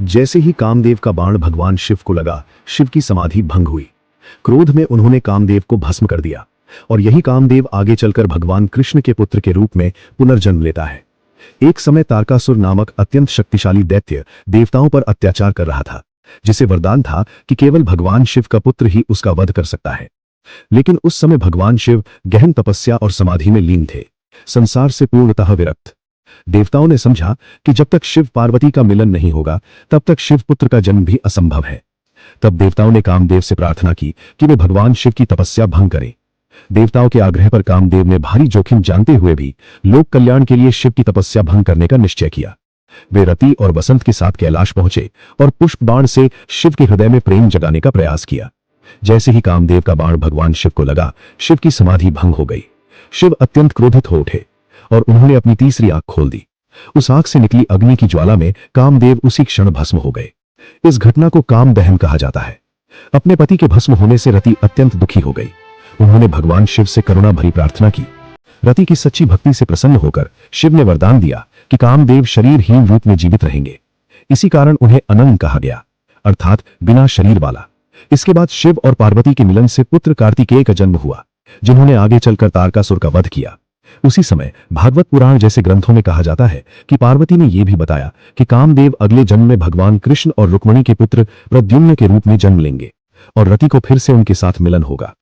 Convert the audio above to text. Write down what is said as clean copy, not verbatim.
जैसे ही कामदेव का बाण भगवान शिव को लगा, शिव की समाधि भंग हुई। क्रोध में उन्होंने कामदेव को भस्म कर दिया और यही कामदेव आगे चलकर भगवान कृष्ण के पुत्र के रूप में पुनर्जन्म लेता है। एक समय तारकासुर नामक अत्यंत शक्तिशाली दैत्य देवताओं पर अत्याचार कर रहा था, जिसे वरदान था कि केवल भगवान शिव का पुत्र ही उसका वध कर सकता है। लेकिन उस समय भगवान शिव गहन तपस्या और समाधि में लीन थे, संसार से पूर्णतः विरक्त। देवताओं ने समझा कि जब तक शिव पार्वती का मिलन नहीं होगा, तब तक शिव पुत्र का जन्म भी असंभव है। तब देवताओं ने कामदेव से प्रार्थना की कि वे भगवान शिव की तपस्या भंग करें। देवताओं के आग्रह पर कामदेव ने भारी जोखिम जानते हुए भी लोक कल्याण के लिए शिव की तपस्या भंग करने का निश्चय किया। वे रति और वसंत के साथ कैलाश पहुंचे और पुष्प बाण से शिव के हृदय में प्रेम जगाने का प्रयास किया। जैसे ही कामदेव का बाण भगवान शिव को लगा, शिव की समाधि भंग हो गई। शिव अत्यंत क्रोधित हो उठे और उन्होंने अपनी तीसरी आंख खोल दी। उस आंख से निकली अग्नि की ज्वाला में कामदेव उसी क्षण भस्म हो गए। इस घटना को काम दहन कहा जाता है। अपने पति के भस्म होने से रति अत्यंत दुखी हो गई। उन्होंने भगवान शिव से करुणा भरी प्रार्थना की। रति की सच्ची भक्ति से प्रसन्न होकर शिव ने वरदान दिया कि कामदेव शरीरहीन रूप में जीवित रहेंगे। इसी कारण उन्हें अनंग कहा गया, अर्थात बिना शरीर वाला। इसके बाद शिव और पार्वती के मिलन से पुत्र कार्तिकेय का जन्म हुआ, जिन्होंने आगे चलकर तारकासुर का वध किया। उसी समय भागवत पुराण जैसे ग्रंथों में कहा जाता है कि पार्वती ने यह भी बताया कि कामदेव अगले जन्म में भगवान कृष्ण और रुक्मिणी के पुत्र प्रद्युम्न के रूप में जन्म लेंगे और रति को फिर से उनके साथ मिलन होगा।